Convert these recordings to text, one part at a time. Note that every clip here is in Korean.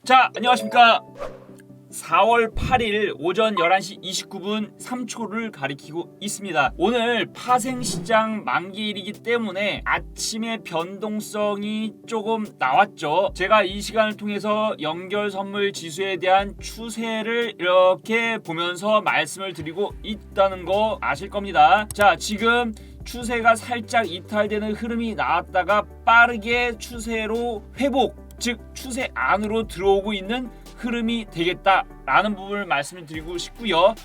자, 안녕하십니까. 4월 8일 오전 11시 29분 3초를 가리키고 있습니다. 오늘 파생시장 만기일이기 때문에 아침에 변동성이 조금 나왔죠. 제가 이 시간을 통해서 연결선물 지수에 대한 추세를 이렇게 보면서 말씀을 드리고 있다는 거 아실 겁니다. 자, 지금 추세가 살짝 이탈되는 흐름이 나왔다가 빠르게 추세로 회복, 즉 추세 안으로 들어오고 있는 흐름이 되겠다라는 부분을 말씀을 드리고 싶고요.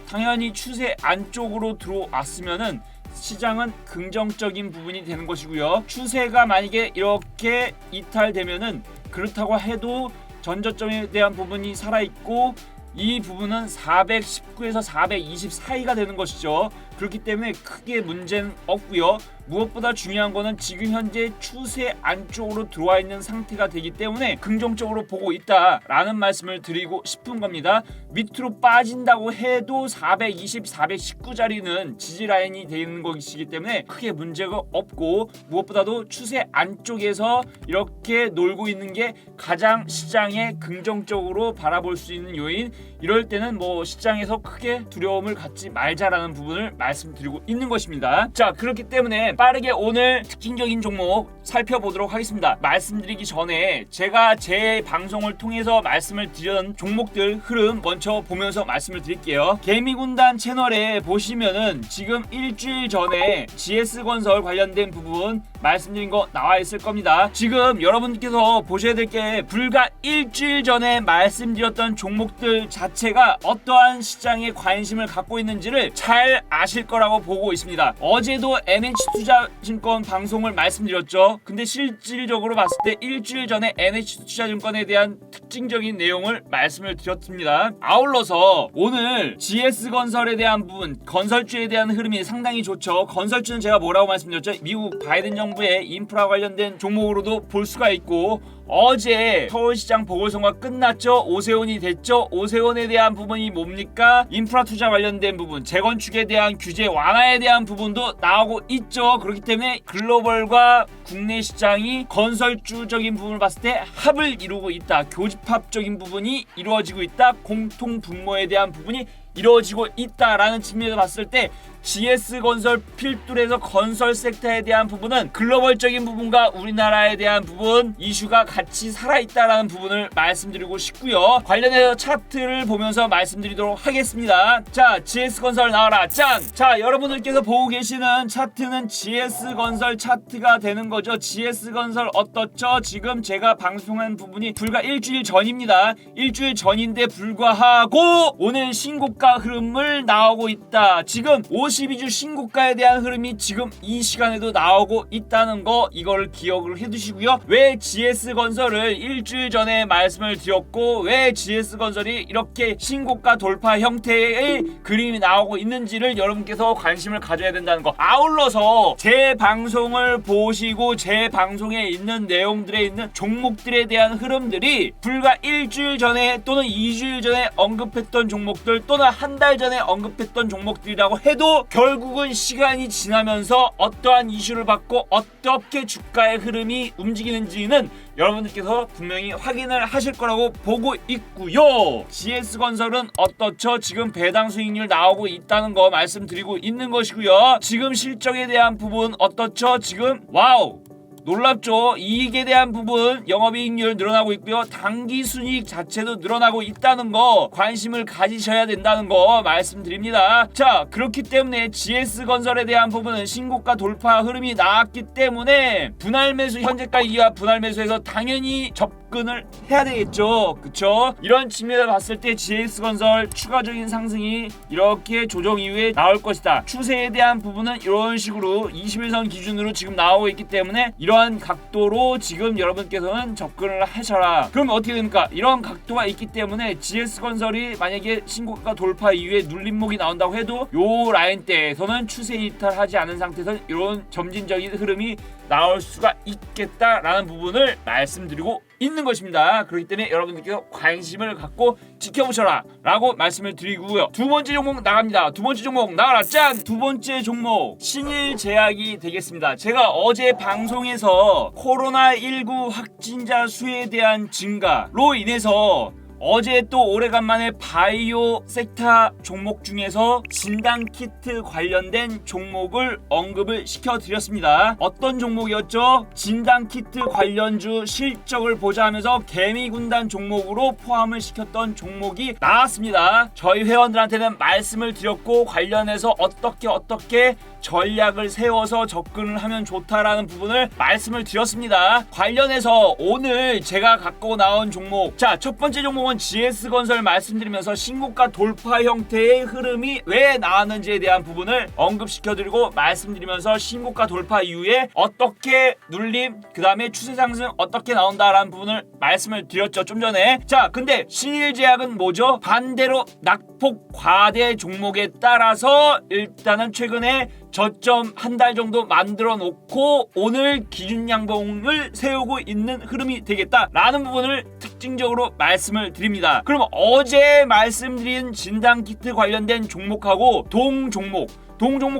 당연히 추세 안쪽으로 들어왔으면은 시장은 긍정적인 부분이 되는 것이고요. 추세가 만약에 이렇게 이탈되면은 그렇다고 해도 전저점에 대한 부분이 살아있고 이 부분은 419에서 420 사이가 되는 것이죠. 그렇기 때문에 크게 문제는 없고요. 무엇보다 중요한 거는 지금 현재 추세 안쪽으로 들어와 있는 상태가 되기 때문에 긍정적으로 보고 있다라는 말씀을 드리고 싶은 겁니다. 밑으로 빠진다고 해도 420, 419 자리는 지지 라인이 되는 것이기 때문에 크게 문제가 없고, 무엇보다도 추세 안쪽에서 이렇게 놀고 있는 게 가장 시장에 긍정적으로 바라볼 수 있는 요인. 이럴 때는 시장에서 크게 두려움을 갖지 말자라는 부분을 말씀드리고 있는 것입니다. 자, 그렇기 때문에 빠르게 오늘 특징적인 종목 살펴보도록 하겠습니다. 말씀드리기 전에 제가 제 방송을 통해서 말씀을 드렸던 종목들 흐름 먼저 보면서 말씀을 드릴게요. 개미군단 채널에 보시면은 지금 일주일 전에 GS건설 관련된 부분 말씀드린 거 나와 있을 겁니다. 지금 여러분께서 보셔야 될 게 불과 일주일 전에 말씀드렸던 종목들 자체가 어떠한 시장에 관심을 갖고 있는지를 잘 아실 거라고 보고 있습니다. 어제도 NH투자증권 방송을 말씀드렸죠. 근데 실질적으로 봤을 때 일주일 전에 NH투자증권에 대한 특징적인 내용을 말씀을 드렸습니다. 아울러서 오늘 GS건설에 대한 부분, 건설주에 대한 흐름이 상당히 좋죠. 건설주는 제가 뭐라고 말씀드렸죠? 미국 바이든 정부의 인프라 관련된 종목으로도 볼 수가 있고, 어제 서울시장 보궐선거가 끝났죠. 오세훈이 됐죠. 오세훈에 대한 부분이 뭡니까? 인프라 투자 관련된 부분, 재건축에 대한 규제 완화에 대한 부분도 나오고 있죠. 그렇기 때문에 글로벌과 국내 시장이 건설주적인 부분을 봤을 때 합을 이루고 있다. 교집합적인 부분이 이루어지고 있다. 공통 분모에 대한 부분이 이루어지고 있다라는 측면에서 봤을 때 GS건설 필두에서 건설 섹터에 대한 부분은 글로벌적인 부분과 우리나라에 대한 부분 이슈가 같이 살아있다라는 부분을 말씀드리고 싶고요. 관련해서 차트를 보면서 말씀드리도록 하겠습니다. 자, GS건설 나와라 짠! 자, 여러분들께서 보고 계시는 차트는 GS건설 차트가 되는 거죠. GS건설 어떻죠? 지금 제가 방송한 부분이 불과 일주일 전입니다. 일주일 전인데 불구하고 오늘 신고가 흐름을 나오고 있다. 지금 52주 신고가에 대한 흐름이 지금 이 시간에도 나오고 있다는 거, 이걸 기억을 해두시고요. 왜 GS건설을 일주일 전에 말씀을 드렸고 왜 GS건설이 이렇게 신고가 돌파 형태의 그림이 나오고 있는지를 여러분께서 관심을 가져야 된다는 거. 아울러서 제 방송을 보시고 제 방송에 있는 내용들에 있는 종목들에 대한 흐름들이 불과 일주일 전에 또는 2주일 전에 언급했던 종목들 또는 한 달 전에 언급했던 종목들이라고 해도 결국은 시간이 지나면서 어떠한 이슈를 받고 어떻게 주가의 흐름이 움직이는지는 여러분들께서 분명히 확인을 하실 거라고 보고 있고요. GS건설은 어떻죠? 지금 배당 수익률 나오고 있다는 거 말씀드리고 있는 것이고요. 지금 실적에 대한 부분 어떻죠? 지금 와우! 놀랍죠? 이익에 대한 부분 영업이익률 늘어나고 있고요. 당기순이익 자체도 늘어나고 있다는 거 관심을 가지셔야 된다는 거 말씀드립니다. 자, 그렇기 때문에 GS건설에 대한 부분은 신고가 돌파 흐름이 나왔기 때문에 분할 매수, 현재가 이하 분할 매수에서 당연히 접근을 해야 되겠죠. 그쵸? 이런 측면을 봤을 때 GS건설 추가적인 상승이 이렇게 조정 이후에 나올 것이다. 추세에 대한 부분은 이런 식으로 21선 기준으로 지금 나오고 있기 때문에 이러한 각도로 지금 여러분께서는 접근을 하셔라. 그럼 어떻게 됩니까? 이런 각도가 있기 때문에 GS건설이 만약에 신고가 돌파 이후에 눌림목이 나온다고 해도 요 라인대에서는 추세 이탈하지 않은 상태에서 이런 점진적인 흐름이 나올 수가 있겠다라는 부분을 말씀드리고 있는 것입니다. 그렇기 때문에 여러분들께서 관심을 갖고 지켜보셔라 라고 말씀을 드리고요. 두 번째 종목 나갑니다. 두 번째 종목 나가라 짠! 두 번째 종목 신일제약이 되겠습니다. 제가 어제 방송에서 코로나19 확진자 수에 대한 증가로 인해서 어제 또 오래간만에 바이오 섹터 종목 중에서 진단키트 관련된 종목을 언급을 시켜드렸습니다. 어떤 종목이었죠? 진단키트 관련주 실적을 보자 하면서 개미군단 종목으로 포함을 시켰던 종목이 나왔습니다. 저희 회원들한테는 말씀을 드렸고 관련해서 어떻게 전략을 세워서 접근을 하면 좋다라는 부분을 말씀을 드렸습니다. 관련해서 오늘 제가 갖고 나온 종목, 자, 첫 번째 종목은 GS건설 말씀드리면서 신고가 돌파 형태의 흐름이 왜 나왔는지에 대한 부분을 언급시켜드리고 말씀드리면서 신고가 돌파 이후에 어떻게 눌림, 그 다음에 추세 상승 어떻게 나온다라는 부분을 말씀을 드렸죠, 좀 전에. 자, 근데 신일제약은 뭐죠? 반대로 낙폭 과대 종목에 따라서 일단은 최근에 저점 한 달 정도 만들어 놓고 오늘 기준 양봉을 세우고 있는 흐름이 되겠다라는 부분을 특징적으로 말씀을 드립니다. 그럼 어제 말씀드린 진단키트 관련된 종목하고 동 종목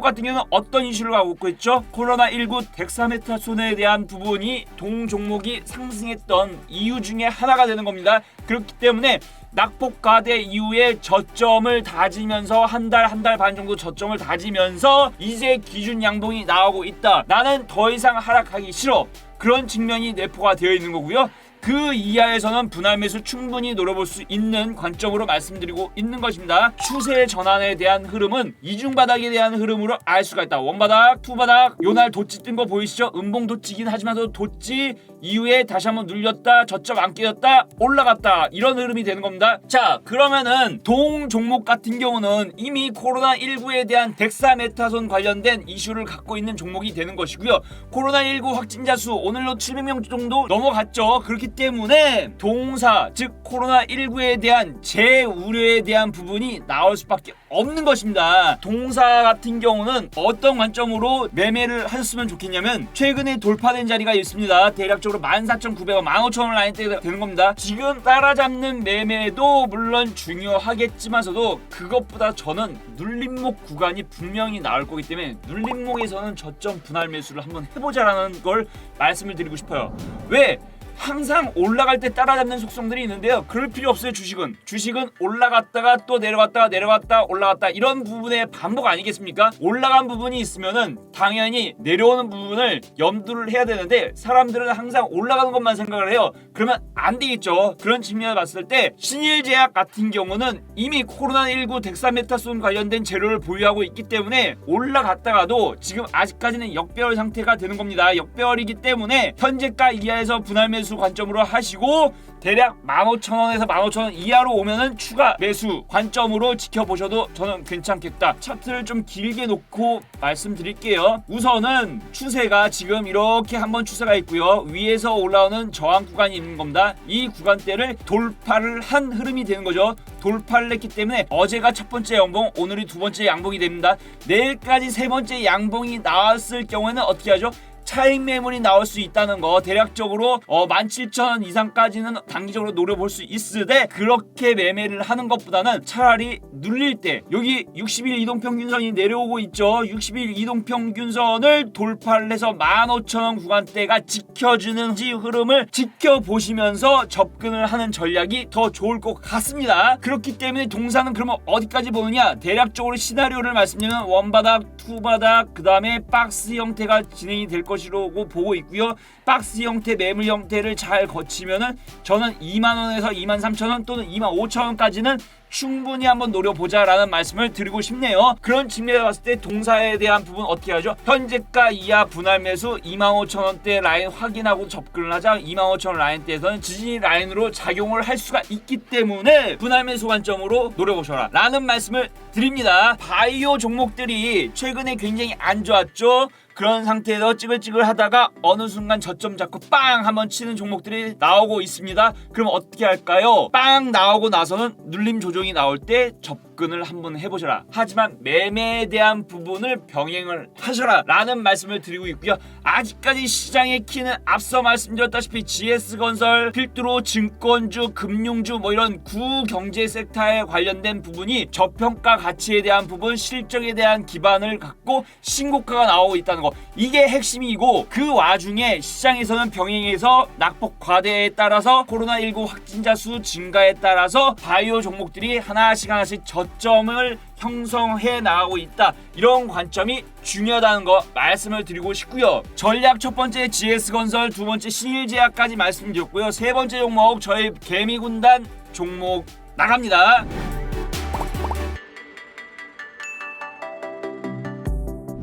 같은 경우는 어떤 이슈를 갖고 있죠? 코로나19 덱사메타손에 대한 부분이 동 종목이 상승했던 이유 중에 하나가 되는 겁니다. 그렇기 때문에 낙폭 과대 이후에 저점을 다지면서 한 달 반 정도 저점을 다지면서 이제 기준 양봉이 나오고 있다. 나는 더 이상 하락하기 싫어. 그런 측면이 내포가 되어 있는 거고요. 그 이하에서는 분할 매수 충분히 노려볼 수 있는 관점으로 말씀드리고 있는 것입니다. 추세 전환에 대한 흐름은 이중바닥에 대한 흐름으로 알 수가 있다. 원바닥, 투바닥, 요날 도치 뜬 거 보이시죠? 음봉 도치긴 하지만 도치 이후에 다시 한번 눌렸다, 저점 안 깨졌다, 올라갔다, 이런 흐름이 되는 겁니다. 자, 그러면은 동 종목 같은 경우는 이미 코로나19에 대한 덱사메타손 관련된 이슈를 갖고 있는 종목이 되는 것이고요. 코로나19 확진자 수 오늘로 700명 정도 넘어갔죠. 그렇기 때문에 동사, 즉 코로나19에 대한 재우려에 대한 부분이 나올 수밖에 없는 것입니다. 동사 같은 경우는 어떤 관점으로 매매를 하셨으면 좋겠냐면 최근에 돌파된 자리가 있습니다. 대략적으로 14,900원, 15,000원 라인대가 되는 겁니다. 지금 따라잡는 매매도 물론 중요하겠지만서도 그것보다 저는 눌림목 구간이 분명히 나올 거기 때문에 눌림목에서는 저점 분할 매수를 한번 해보자라는 걸 말씀을 드리고 싶어요. 왜? 항상 올라갈 때 따라잡는 속성들이 있는데요. 그럴 필요 없어요. 주식은 올라갔다가 또 내려갔다 올라갔다 이런 부분의 반복 아니겠습니까? 올라간 부분이 있으면은 당연히 내려오는 부분을 염두를 해야 되는데 사람들은 항상 올라가는 것만 생각을 해요. 그러면 안 되겠죠. 그런 측면을 봤을 때 신일제약 같은 경우는 이미 코로나19 덱사메타손 관련된 재료를 보유하고 있기 때문에 올라갔다가도 지금 아직까지는 역배열 상태가 되는 겁니다. 역배열이기 때문에 현재가 이하에서 분할 매수 관점으로 하시고 대략 15,000원에서 15,000원 이하로 오면은 추가 매수 관점으로 지켜보셔도 저는 괜찮겠다. 차트를 좀 길게 놓고 말씀드릴게요. 우선은 추세가 지금 이렇게 한번 추세가 있고요. 위에서 올라오는 저항 구간이 있는 겁니다. 이 구간대를 돌파를 한 흐름이 되는 거죠. 돌파를 했기 때문에 어제가 첫 번째 양봉, 오늘이 두 번째 양봉이 됩니다. 내일까지 세 번째 양봉이 나왔을 경우에는 어떻게 하죠? 차익 매물이 나올 수 있다는 거, 대략적으로 17,000원 이상까지는 단기적으로 노려볼 수 있으되 그렇게 매매를 하는 것보다는 차라리 눌릴 때 여기 60일 이동평균선이 내려오고 있죠. 60일 이동평균선을 돌파를 해서 15,000원 구간대가 지켜주는지 흐름을 지켜보시면서 접근을 하는 전략이 더 좋을 것 같습니다. 그렇기 때문에 동사는 그러면 어디까지 보느냐, 대략적으로 시나리오를 말씀드리면 원바닥, 투바닥, 그 다음에 박스 형태가 진행이 될 것이라고 보고 있고요. 박스 형태, 매물 형태를 잘 거치면은 저는 2만원에서 23,000원 또는 25,000원까지는 충분히 한번 노려보자라는 말씀을 드리고 싶네요. 그런 측면에서 봤을 때 동사에 대한 부분 어떻게 하죠? 현재가 이하 분할 매수 25,000원대 라인 확인하고 접근을 하자. 25,000원 라인대에서는 지지 라인으로 작용을 할 수가 있기 때문에 분할 매수 관점으로 노려보셔라 라는 말씀을 드립니다. 바이오 종목들이 최근에 굉장히 안 좋았죠. 그런 상태에서 찌글찌글 하다가 어느 순간 저점 잡고 빵 한번 치는 종목들이 나오고 있습니다. 그럼 어떻게 할까요? 빵 나오고 나서는 눌림 조정이 나올 때 접근 접근을 한번 해보셔라. 하지만 매매에 대한 부분을 병행을 하셔라 라는 말씀을 드리고 있고요. 아직까지 시장의 키는 앞서 말씀드렸다시피 GS건설, 필두로 증권주, 금융주 뭐 이런 구경제 섹터에 관련된 부분이 저평가 가치에 대한 부분, 실적에 대한 기반을 갖고 신고가가 나오고 있다는 거, 이게 핵심이고, 그 와중에 시장에서는 병행해서 낙폭 과대에 따라서 코로나19 확진자 수 증가에 따라서 바이오 종목들이 하나씩 저점을 형성해 나가고 있다. 이런 관점이 중요하다는 거 말씀을 드리고 싶고요. 전략 첫 번째 GS건설, 두 번째 신일제약까지 말씀드렸고요. 세 번째 종목 저희 개미군단 종목 나갑니다.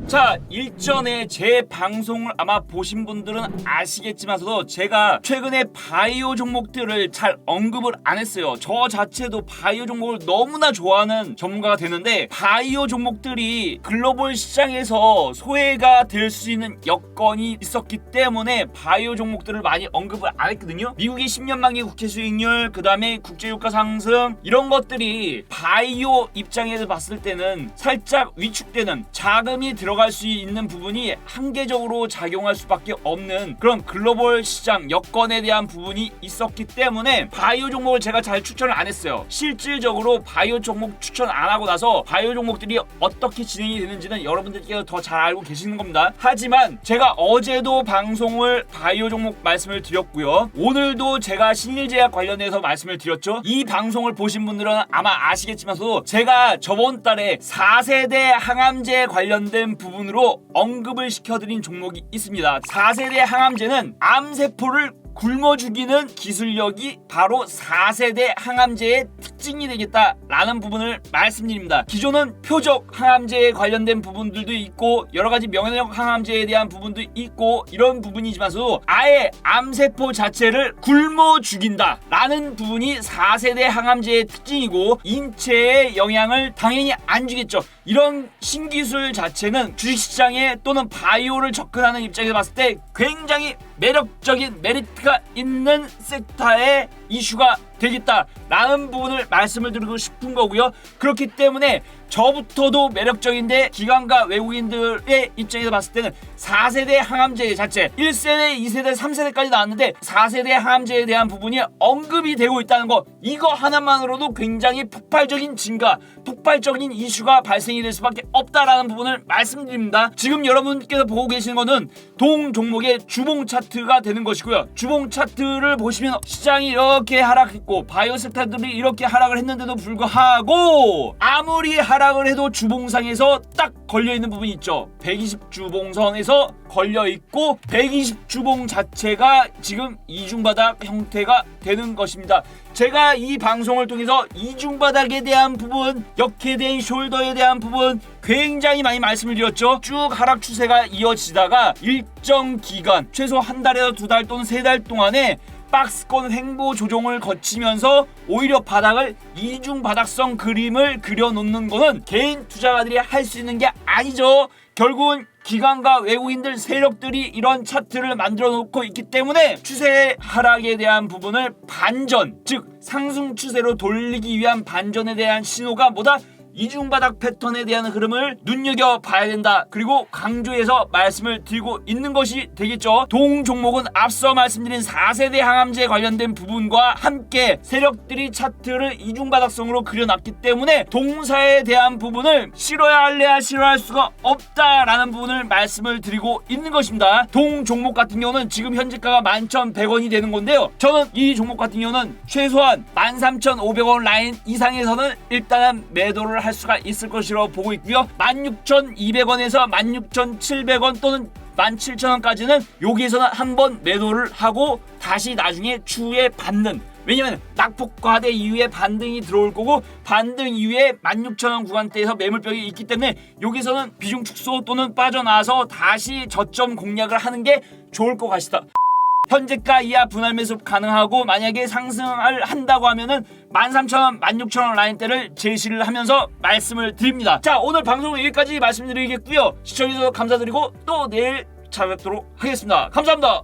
자, 일전에 제 방송을 아마 보신 분들은 아시겠지만서도 제가 최근에 바이오 종목들을 잘 언급을 안 했어요. 저 자체도 바이오 종목을 너무나 좋아하는 전문가가 되는데, 바이오 종목들이 글로벌 시장에서 소외가 될 수 있는 여건이 있었기 때문에 바이오 종목들을 많이 언급을 안 했거든요. 미국의 10년 만기 국채 수익률, 그 다음에 국제유가 상승, 이런 것들이 바이오 입장에서 봤을 때는 살짝 위축되는, 자금이 들어갈 수 있는 부분이 한계적으로 작용할 수밖에 없는 그런 글로벌 시장 여건에 대한 부분이 있었기 때문에 바이오 종목을 제가 잘 추천을 안 했어요. 실질적으로 바이오 종목 추천 안 하고 나서 바이오 종목들이 어떻게 진행이 되는지는 여러분들께서 더 잘 알고 계시는 겁니다. 하지만 제가 어제도 방송을 바이오 종목 말씀을 드렸고요. 오늘도 제가 신일제약 관련해서 말씀을 드렸죠. 이 방송을 보신 분들은 아마 아시겠지만서도 제가 저번 달에 4세대 항암제 관련된 부분으로 언급을 시켜드린 종목이 있습니다. 4세대 항암제는 암세포를 굶어 죽이는 기술력이 바로 4세대 항암제의 특징이 되겠다라는 부분을 말씀드립니다. 기존은 표적 항암제에 관련된 부분들도 있고 여러가지 면역 항암제에 대한 부분도 있고 이런 부분이지만서도 아예 암세포 자체를 굶어 죽인다 라는 부분이 4세대 항암제의 특징이고, 인체에 영향을 당연히 안 주겠죠. 이런 신기술 자체는 주식시장에 또는 바이오를 접근하는 입장에서 봤을 때 굉장히 매력적인 메리트가 있는 섹터의 이슈가 되겠다라는 부분을 말씀을 드리고 싶은 거고요. 그렇기 때문에 저부터도 매력적인데 기관과 외국인들의 입장에서 봤을 때는 4세대 항암제 자체, 1세대, 2세대, 3세대까지 나왔는데 4세대 항암제에 대한 부분이 언급이 되고 있다는 거, 이거 하나만으로도 굉장히 폭발적인 증가, 폭발적인 이슈가 발생이 될 수밖에 없다라는 부분을 말씀드립니다. 지금 여러분께서 보고 계시는 거는 동 종목의 주봉 차트가 되는 것이고요. 주봉 차트를 보시면 시장이 이렇게 하락했고 바이오 섹터들이 이렇게 하락을 했는데도 불구하고 아무리 하락을 해도 주봉상에서 딱 걸려있는 부분이 있죠. 120주봉선에서 걸려있고 120주봉 자체가 지금 이중바닥 형태가 되는 것입니다. 제가 이 방송을 통해서 이중바닥에 대한 부분, 역해된 숄더에 대한 부분 굉장히 많이 말씀을 드렸죠. 쭉 하락 추세가 이어지다가 일정 기간, 최소 한 달에서 두 달 또는 세 달 동안에 박스권 횡보 조정을 거치면서 오히려 바닥을 이중바닥성 그림을 그려놓는 거는 개인 투자가들이 할 수 있는 게 아니죠. 결국은 기관과 외국인들 세력들이 이런 차트를 만들어 놓고 있기 때문에 추세 하락에 대한 부분을 반전, 즉 상승 추세로 돌리기 위한 반전에 대한 신호가 뭐다? 이중바닥 패턴에 대한 흐름을 눈여겨봐야 된다. 그리고 강조해서 말씀을 드리고 있는 것이 되겠죠. 동 종목은 앞서 말씀드린 4세대 항암제에 관련된 부분과 함께 세력들이 차트를 이중바닥성으로 그려놨기 때문에 동사에 대한 부분을 싫어야 할래야 싫어할 수가 없다라는 부분을 말씀을 드리고 있는 것입니다. 동 종목 같은 경우는 지금 현재가가 11,100원이 되는 건데요. 저는 이 종목 같은 경우는 최소한 13,500원 라인 이상에서는 일단은 매도를 할 수가 있을 것이라고 보고 있고요. 16,200원에서 16,700원 또는 17,000원까지는 여기에서는 한번 매도를 하고 다시 나중에 추후에 받는, 왜냐면 낙폭 과대 이후에 반등이 들어올 거고 반등 이후에 16,000원 구간대에서 매물벽이 있기 때문에 여기서는 비중 축소 또는 빠져나와서 다시 저점 공략을 하는 게 좋을 것 같다. 현재가 이하 분할 매수 가능하고 만약에 상승을 한다고 하면은 13,000원, 16,000원 라인대를 제시를 하면서 말씀을 드립니다. 자, 오늘 방송은 여기까지 말씀드리겠고요. 시청해주셔서 감사드리고 또 내일 찾아뵙도록 하겠습니다. 감사합니다.